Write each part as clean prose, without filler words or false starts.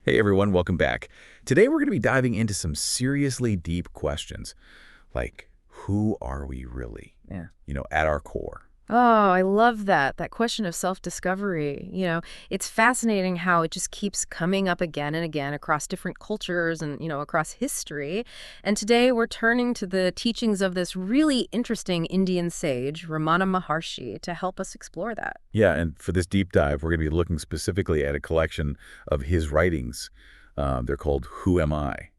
Hey everyone, welcome back. Today we're going to be diving into some seriously deep questions, like who are we really, Yeah. at our core? Oh, I love that. That question of self-discovery. It's fascinating how it just keeps coming up again and again across different cultures and, across history. And today we're turning to the teachings of this really interesting Indian sage, Ramana Maharshi, to help us explore that. Yeah, and for this deep dive, we're going to be looking specifically at a collection of his writings. They're called Who Am I?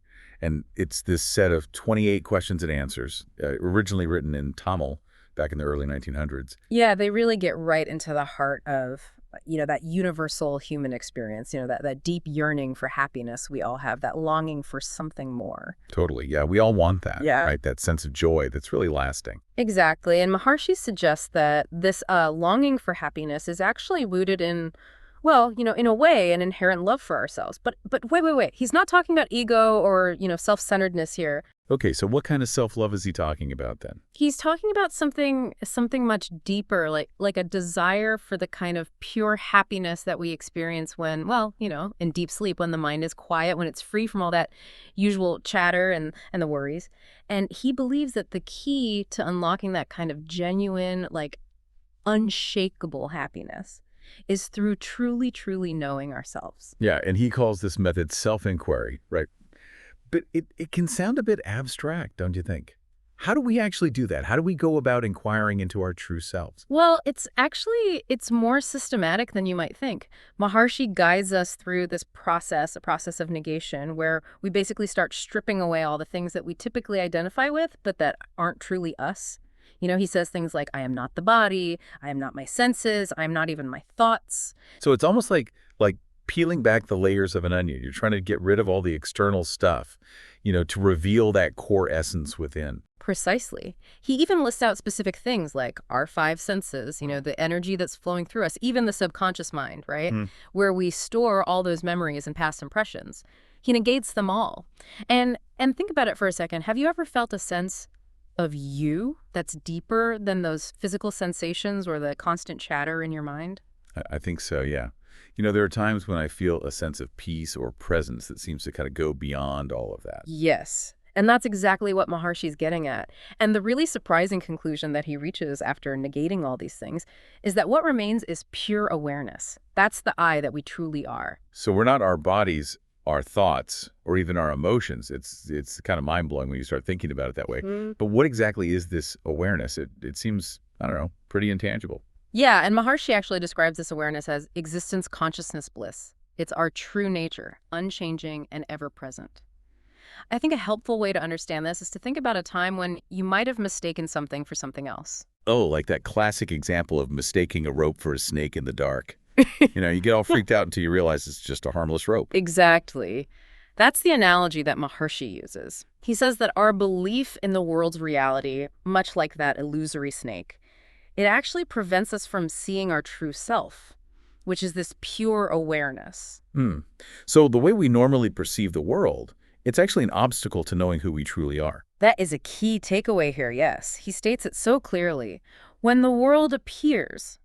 And it's this set of 28 questions and answers, originally written in Tamil back in the early 1900s. Yeah, they really get right into the heart of, that universal human experience, that deep yearning for happiness we all have, that longing for something more. Totally, yeah, we all want that, Yeah. right? That sense of joy that's really lasting. Exactly. And Maharshi suggests that this longing for happiness is actually rooted in, well, in a way, an inherent love for ourselves. But wait. He's not talking about ego or, self-centeredness here. Okay, so what kind of self-love is he talking about then? He's talking about something much deeper, like a desire for the kind of pure happiness that we experience when, well, in deep sleep, when the mind is quiet, when it's free from all that usual chatter and the worries. And he believes that the key to unlocking that kind of genuine, like unshakable happiness is through truly, truly knowing ourselves. Yeah, and he calls this method self-inquiry, right? But it can sound a bit abstract, don't you think? How do we actually do that? How do we go about inquiring into our true selves? Well, it's more systematic than you might think. Maharshi guides us through this process, a process of negation, where we basically start stripping away all the things that we typically identify with, but that aren't truly us. He says things like, I am not the body, I am not my senses, I am not even my thoughts. So it's almost like peeling back the layers of an onion. You're trying to get rid of all the external stuff, to reveal that core essence within. Precisely. He even lists out specific things like our five senses, the energy that's flowing through us, even the subconscious mind, right? Hmm. Where we store all those memories and past impressions. He negates them all. And think about it for a second. Have you ever felt a sense of you that's deeper than those physical sensations or the constant chatter in your mind? I think so, yeah. There are times when I feel a sense of peace or presence that seems to kind of go beyond all of that. Yes. And that's exactly what Maharshi's getting at. And the really surprising conclusion that he reaches after negating all these things is that what remains is pure awareness. That's the I that we truly are. So we're not our bodies, our thoughts, or even our emotions. It's kind of mind-blowing when you start thinking about it that way. Mhm. But what exactly is this awareness? It seems, I don't know, pretty intangible. Yeah, and Maharshi actually describes this awareness as existence consciousness bliss. It's our true nature, unchanging and ever present. I think a helpful way to understand this is to think about a time when you might have mistaken something for something else. Oh, like that classic example of mistaking a rope for a snake in the dark. You get all freaked out until you realize it's just a harmless rope. Exactly. That's the analogy that Maharshi uses. He says that our belief in the world's reality, much like that illusory snake, it actually prevents us from seeing our true self, which is this pure awareness. Hmm. So the way we normally perceive the world, it's actually an obstacle to knowing who we truly are. That is a key takeaway here, yes. He states it so clearly. When the world appears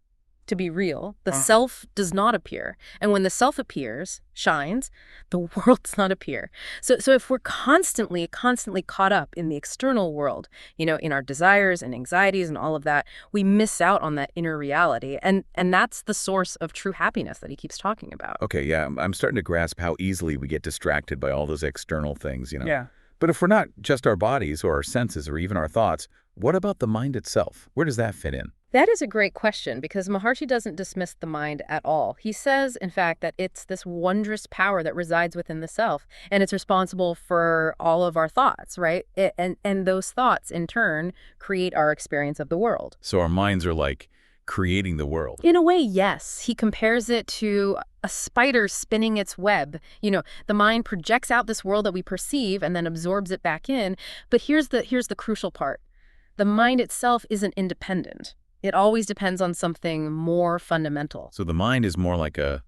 to be real, the self does not appear. And when the self appears, shines, the world does not appear. So if we're constantly caught up in the external world, in our desires and anxieties and all of that, we miss out on that inner reality. And that's the source of true happiness that he keeps talking about. Okay, yeah, I'm starting to grasp how easily we get distracted by all those external things. Yeah. But if we're not just our bodies or our senses or even our thoughts, what about the mind itself? Where does that fit in? That is a great question because Maharshi doesn't dismiss the mind at all. He says, in fact, that it's this wondrous power that resides within the self, and it's responsible for all of our thoughts, right? And those thoughts, in turn, create our experience of the world. So our minds are like creating the world. In a way, yes. He compares it to a spider spinning its web. The mind projects out this world that we perceive and then absorbs it back in. But here's the crucial part. The mind itself isn't independent. It always depends on something more fundamental. So the mind is more like a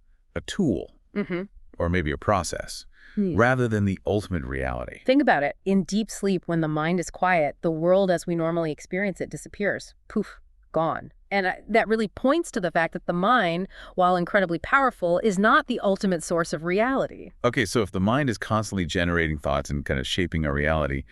tool Mm-hmm. or maybe a process rather than the ultimate reality. Think about it. In deep sleep, when the mind is quiet, the world as we normally experience it disappears. Poof, gone. And that really points to the fact that the mind, while incredibly powerful, is not the ultimate source of reality. Okay, so if the mind is constantly generating thoughts and kind of shaping our reality,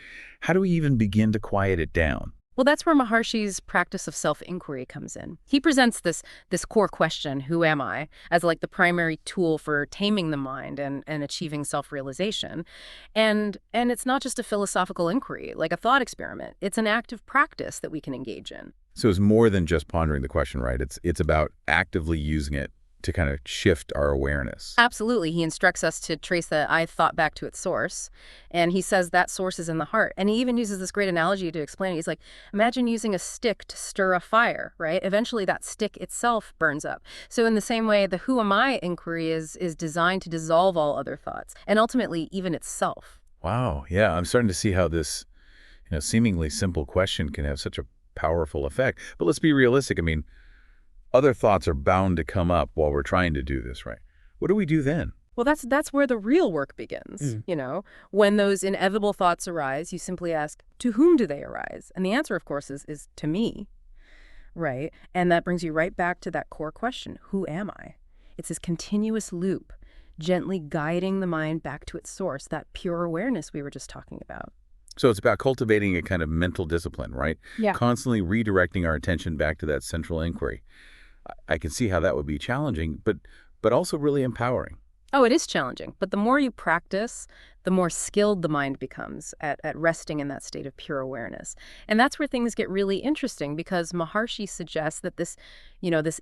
how do we even begin to quiet it down? Well, that's where Maharshi's practice of self-inquiry comes in. He presents this core question, who am I, as like the primary tool for taming the mind and achieving self-realization. And it's not just a philosophical inquiry, like a thought experiment. It's an active practice that we can engage in. So it's more than just pondering the question, right? It's about actively using it to kind of shift our awareness. Absolutely. He instructs us to trace the I thought back to its source. And he says that source is in the heart. And he even uses this great analogy to explain it. He's like, imagine using a stick to stir a fire, right? Eventually that stick itself burns up. So in the same way, the who am I inquiry is designed to dissolve all other thoughts and ultimately even itself. Wow. Yeah, I'm starting to see how this, seemingly simple question can have such a powerful effect. But let's be realistic. I mean, other thoughts are bound to come up while we're trying to do this, right? What do we do then? Well, that's where the real work begins, When those inevitable thoughts arise, you simply ask, to whom do they arise? And the answer, of course, is to me, right? And that brings you right back to that core question, who am I? It's this continuous loop, gently guiding the mind back to its source, that pure awareness we were just talking about. So it's about cultivating a kind of mental discipline, right? Yeah. Constantly redirecting our attention back to that central inquiry. I can see how that would be challenging, but also really empowering. Oh, it is challenging, but the more you practice, the more skilled the mind becomes at resting in that state of pure awareness. And that's where things get really interesting because Maharshi suggests that this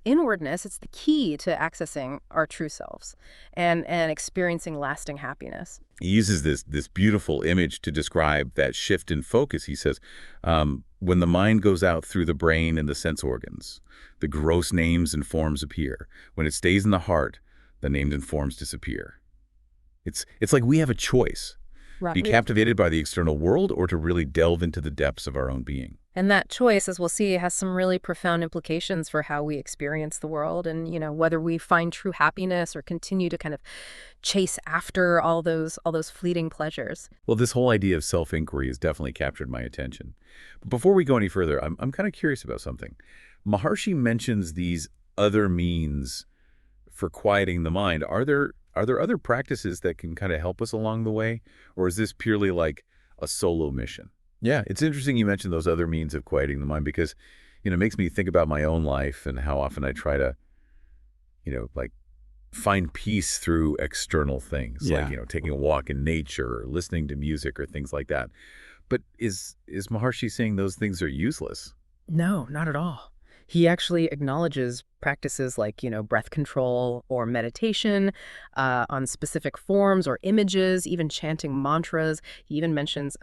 inwardness, it's the key to accessing our true selves and experiencing lasting happiness. He uses this beautiful image to describe that shift in focus. He says, when the mind goes out through the brain and the sense organs, the gross names and forms appear. When it stays in the heart, the names and forms disappear. It's like we have a choice. Right. Be captivated by the external world or to really delve into the depths of our own being. And that choice, as we'll see, has some really profound implications for how we experience the world and, whether we find true happiness or continue to kind of chase after all those fleeting pleasures. Well, this whole idea of self-inquiry has definitely captured my attention. But before we go any further, I'm kind of curious about something. Maharshi mentions these other means for quieting the mind. Are there other practices that can kind of help us along the way? Or is this purely like a solo mission? Yeah, it's interesting you mentioned those other means of quieting the mind because, it makes me think about my own life and how often I try to, like find peace through external things, Yeah. like, taking a walk in nature or listening to music or things like that. But is Maharshi saying those things are useless? No, not at all. He actually acknowledges practices like, breath control or meditation on specific forms or images, even chanting mantras. He even mentions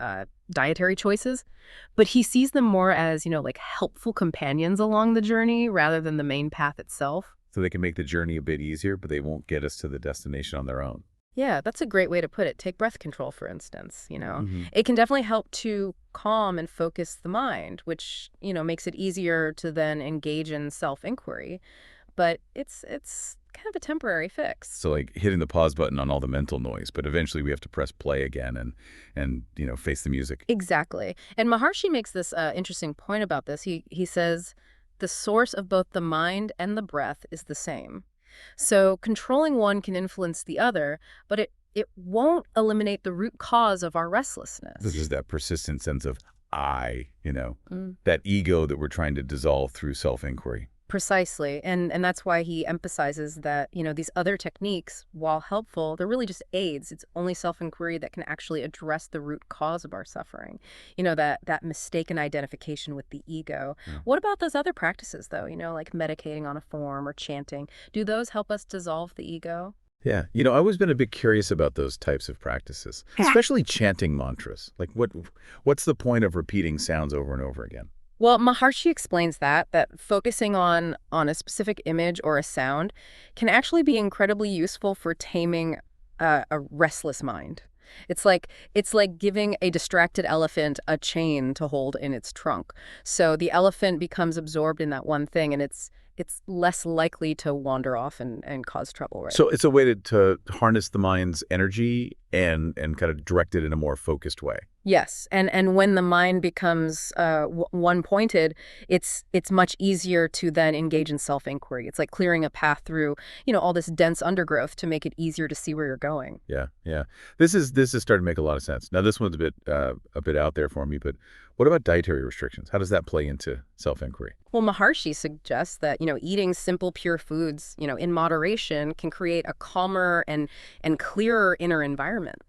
dietary choices. But he sees them more as, like helpful companions along the journey rather than the main path itself. So they can make the journey a bit easier, but they won't get us to the destination on their own. Yeah, that's a great way to put it. Take breath control, for instance, Mm-hmm. It can definitely help to calm and focus the mind, which, makes it easier to then engage in self-inquiry. But it's kind of a temporary fix. So like hitting the pause button on all the mental noise, but eventually we have to press play again and face the music. Exactly. And Maharshi makes this interesting point about this. He says, the source of both the mind and the breath is the same. So controlling one can influence the other, but it won't eliminate the root cause of our restlessness. This is that persistent sense of that ego that we're trying to dissolve through self-inquiry. Precisely. And that's why he emphasizes that, these other techniques, while helpful, they're really just aids. It's only self-inquiry that can actually address the root cause of our suffering. That mistaken identification with the ego. Yeah. What about those other practices, though? Like meditating on a form or chanting. Do those help us dissolve the ego? Yeah. I've always been a bit curious about those types of practices, especially chanting mantras. Like what's the point of repeating sounds over and over again? Well, Maharshi explains that focusing on a specific image or a sound can actually be incredibly useful for taming a restless mind. It's like giving a distracted elephant a chain to hold in its trunk. So the elephant becomes absorbed in that one thing, and it's less likely to wander off and cause trouble, right? So it's a way to harness the mind's energy and kind of direct it in a more focused way. Yes, and when the mind becomes one-pointed, it's much easier to then engage in self-inquiry. It's like clearing a path through, all this dense undergrowth to make it easier to see where you're going. Yeah, yeah. This is starting to make a lot of sense. Now, this one's a bit out there for me, but what about dietary restrictions? How does that play into self-inquiry? Well, Maharshi suggests that, eating simple, pure foods, in moderation can create a calmer and clearer inner environment.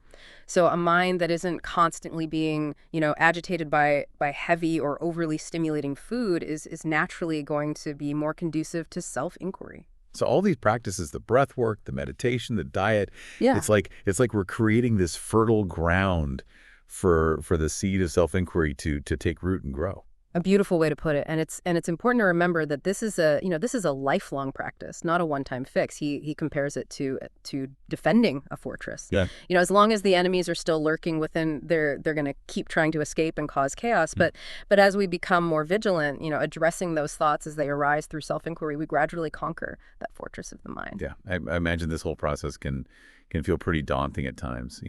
So a mind that isn't constantly being, agitated by heavy or overly stimulating food is naturally going to be more conducive to self-inquiry. So all these practices, the breath work, the meditation, the diet, Yeah. it's like we're creating this fertile ground for the seed of self-inquiry to take root and grow. A beautiful way to put it. And it's important to remember that this is a lifelong practice, not a one-time fix. He compares it to defending a fortress. Yeah. As long as the enemies are still lurking within, they're going to keep trying to escape and cause chaos. But as we become more vigilant, addressing those thoughts as they arise through self-inquiry, we gradually conquer that fortress of the mind. Yeah, I imagine this whole process can feel pretty daunting at times.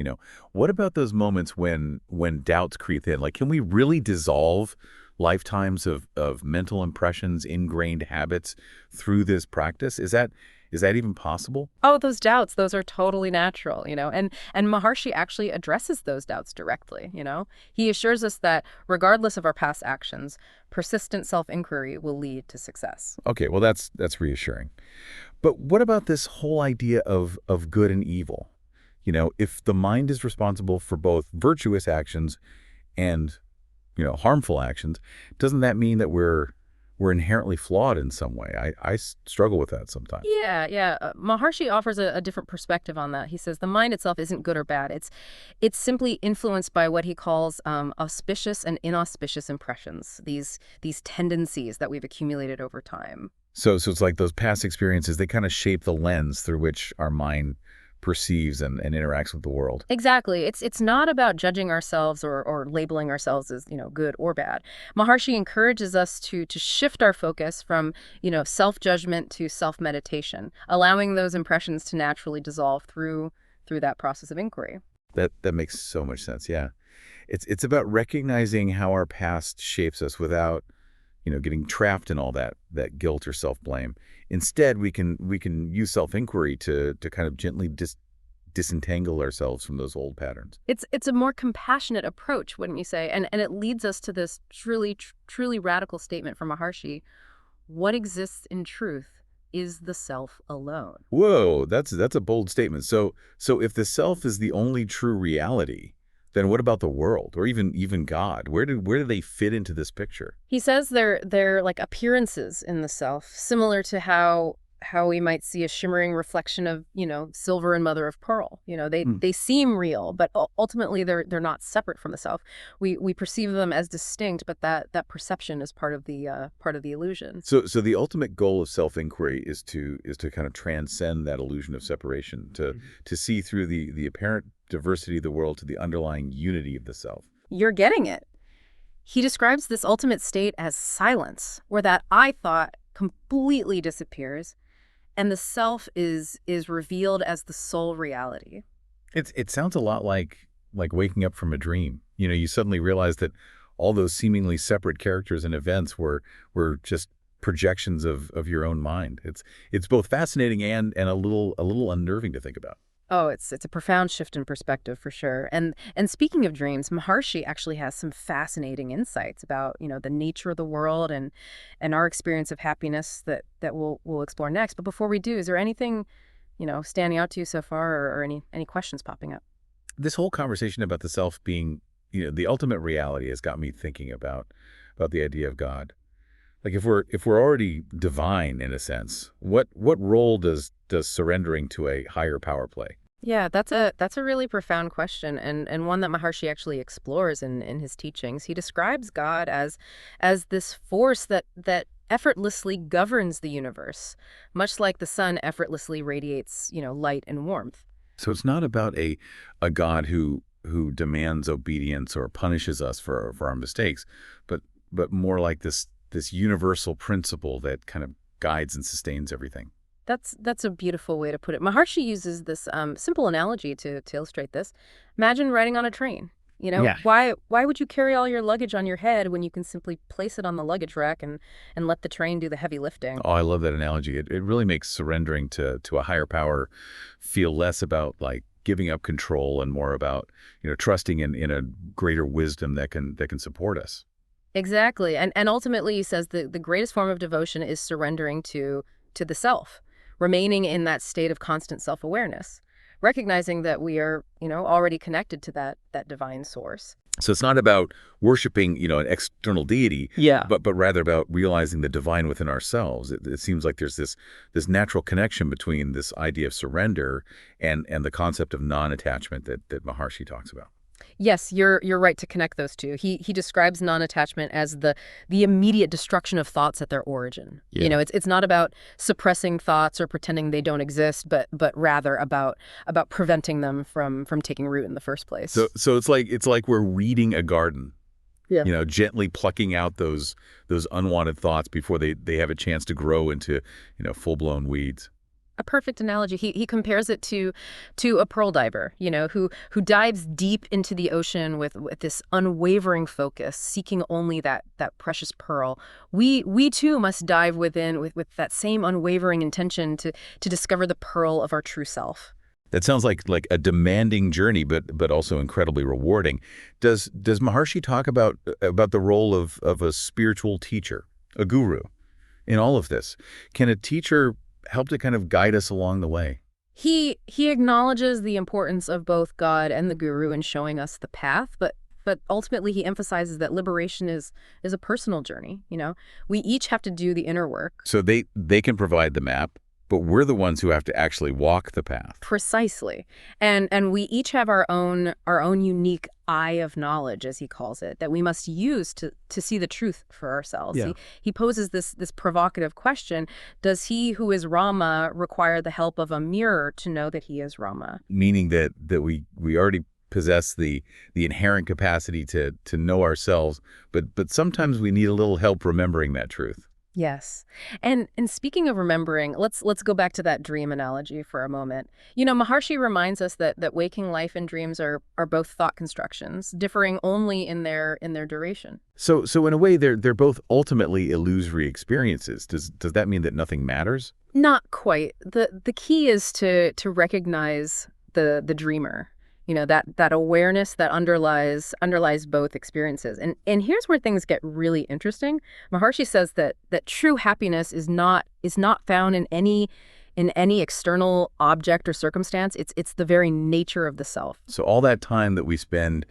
What about those moments when doubts creep in? Like, can we really dissolve lifetimes of mental impressions, ingrained habits through this practice? Is that even possible? Oh, those doubts, those are totally natural, and Maharshi actually addresses those doubts directly. He assures us that regardless of our past actions, persistent self-inquiry will lead to success. Okay, well that's reassuring. But what about this whole idea of good and evil? If the mind is responsible for both virtuous actions and harmful actions, doesn't that mean that we're inherently flawed in some way? I struggle with that sometimes. Yeah. Maharshi offers a different perspective on that. He says the mind itself isn't good or bad. It's simply influenced by what he calls auspicious and inauspicious impressions, these tendencies that we've accumulated over time. So it's like those past experiences, they kind of shape the lens through which our mind perceives and interacts with the world. Exactly. It's not about judging ourselves or labeling ourselves as, good or bad. Maharshi encourages us to shift our focus from, self-judgment to self-meditation, allowing those impressions to naturally dissolve through that process of inquiry. That makes so much sense. Yeah. It's about recognizing how our past shapes us without getting trapped in all that guilt or self-blame. Instead, we can use self-inquiry to kind of gently disentangle ourselves from those old patterns. It's a more compassionate approach, wouldn't you say? And it leads us to this truly radical statement from Maharshi: what exists in truth is the self alone. Whoa, that's a bold statement. So if the self is the only true reality, then what about the world or even God? Where do they fit into this picture? He says they're like appearances in the self, similar to how we might see a shimmering reflection of, silver and mother of pearl. They seem real, but ultimately they're not separate from the self. We perceive them as distinct, but that perception is part of the illusion. So the ultimate goal of self-inquiry is to kind of transcend that illusion of separation, to see through the apparent diversity of the world to the underlying unity of the self. You're getting it. He describes this ultimate state as silence, where that I thought completely disappears and the self is revealed as the sole reality. It sounds a lot like waking up from a dream. You suddenly realize that all those seemingly separate characters and events were just projections of your own mind. It's both fascinating and a little unnerving to think about. Oh, it's a profound shift in perspective for sure. And speaking of dreams, Maharshi actually has some fascinating insights about, the nature of the world and our experience of happiness that we'll explore next. But before we do, is there anything, standing out to you so far, or any questions popping up? This whole conversation about the self being, the ultimate reality has got me thinking about the idea of God. Like if we're already divine in a sense, what role does surrendering to a higher power play? Yeah, that's a really profound question, and one that Maharshi actually explores in his teachings. He describes God as this force that effortlessly governs the universe, much like the sun effortlessly radiates, light and warmth. So it's not about a God who demands obedience or punishes us for our mistakes, but more like this universal principle that kind of guides and sustains everything. That's a beautiful way to put it. Maharshi uses this simple analogy to illustrate this. Imagine riding on a train. Yeah. Why would you carry all your luggage on your head when you can simply place it on the luggage rack and let the train do the heavy lifting? Oh, I love that analogy. It really makes surrendering to a higher power feel less about like giving up control and more about, trusting in a greater wisdom that can support us. Exactly. And ultimately he says the greatest form of devotion is surrendering to the self, remaining in that state of constant self-awareness, recognizing that we are, already connected to that divine source. So it's not about worshiping, an external deity, Yeah. but rather about realizing the divine within ourselves. It seems like there's this natural connection between this idea of surrender and the concept of non-attachment that Maharshi talks about. Yes, you're right to connect those two. He describes non-attachment as the immediate destruction of thoughts at their origin. Yeah. It's not about suppressing thoughts or pretending they don't exist, but rather about preventing them from taking root in the first place. So it's like we're weeding a garden. Yeah. Gently plucking out those unwanted thoughts before they have a chance to grow into, full-blown weeds. A perfect analogy. He compares it to a pearl diver, who dives deep into the ocean with this unwavering focus, seeking only that precious pearl. We too must dive within with that same unwavering intention to discover the pearl of our true self. That sounds like a demanding journey, but also incredibly rewarding. Does Maharshi talk about the role of a spiritual teacher, a guru, in all of this? Can a teacher help to kind of guide us along the way? He acknowledges the importance of both God and the guru in showing us the path, but ultimately he emphasizes that liberation is a personal journey. We each have to do the inner work. So they can provide the map, but we're the ones who have to actually walk the path. Precisely. And we each have our own unique eye of knowledge, as he calls it, that we must use to see the truth for ourselves. Yeah. He poses this provocative question: does he who is Rama require the help of a mirror to know that he is Rama? Meaning that we already possess the inherent capacity to know ourselves, but sometimes we need a little help remembering that truth. Yes. And speaking of remembering, let's go back to that dream analogy for a moment. Maharshi reminds us that waking life and dreams are both thought constructions, differing only in their duration. So in a way, they're both ultimately illusory experiences. Does that mean that nothing matters? Not quite. The key is to recognize the dreamer. That awareness that underlies both experiences. And here's where things get really interesting. Maharshi says that true happiness is not found in any external object or circumstance. It's the very nature of the self. So all that time that we spend,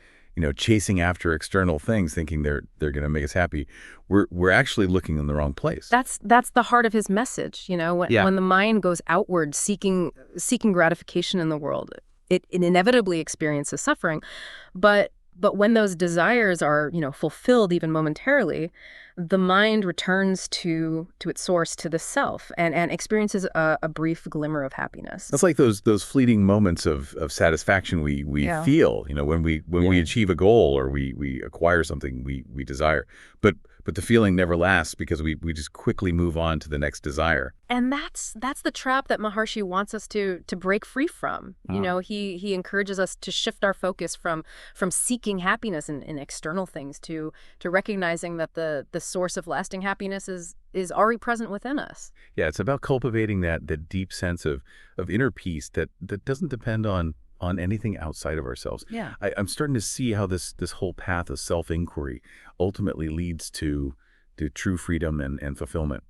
chasing after external things, thinking they're going to make us happy, we're actually looking in the wrong place. That's the heart of his message. When the mind goes outward seeking gratification in the world, it inevitably experiences suffering. But when those desires are, fulfilled even momentarily, the mind returns to its source, to the self, and experiences a brief glimmer of happiness. That's like those fleeting moments of satisfaction we feel, when we achieve a goal or we acquire something we desire. But the feeling never lasts because we just quickly move on to the next desire. And that's the trap that Maharshi wants us to break free from. He encourages us to shift our focus from seeking happiness in external things to recognizing that the source of lasting happiness is already present within us. Yeah, it's about cultivating that deep sense of inner peace that doesn't depend on anything outside of ourselves. Yeah. I'm starting to see how this whole path of self-inquiry ultimately leads to true freedom and fulfillment.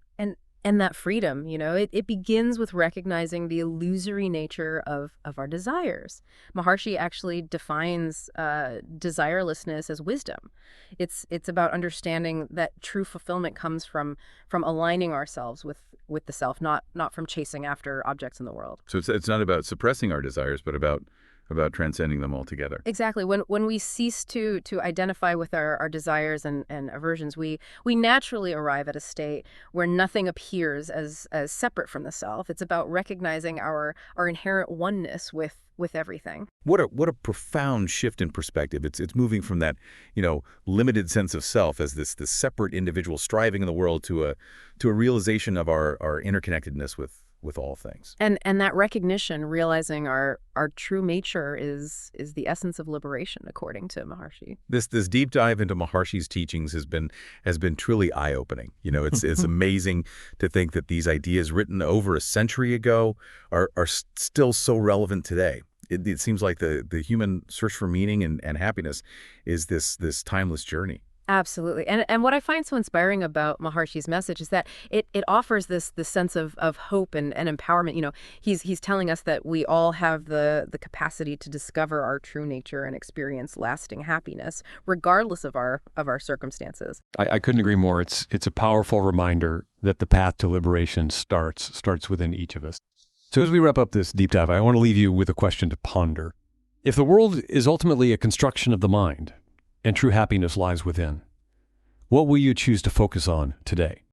And that freedom, it begins with recognizing the illusory nature of our desires. Maharshi actually defines desirelessness as wisdom. It's about understanding that true fulfillment comes from aligning ourselves with the self, not from chasing after objects in the world. So it's not about suppressing our desires, but about transcending them altogether. Exactly. When we cease to identify with our desires and aversions, we naturally arrive at a state where nothing appears as separate from the self. It's about recognizing our inherent oneness with everything. What a profound shift in perspective. It's moving from that, limited sense of self as this separate individual striving in the world to a realization of our interconnectedness with with all things. And that recognition, realizing our true nature is the essence of liberation, according to Maharshi. This deep dive into Maharshi's teachings has been truly eye-opening. You know, it's amazing to think that these ideas written over a century ago are still so relevant today. It seems like the human search for meaning and happiness is this timeless journey. Absolutely. And what I find so inspiring about Maharshi's message is that it offers this sense of hope and empowerment. You know, he's telling us that we all have the capacity to discover our true nature and experience lasting happiness, regardless of our circumstances. I couldn't agree more. It's a powerful reminder that the path to liberation starts within each of us. So as we wrap up this deep dive, I want to leave you with a question to ponder. If the world is ultimately a construction of the mind, and true happiness lies within, what will you choose to focus on today?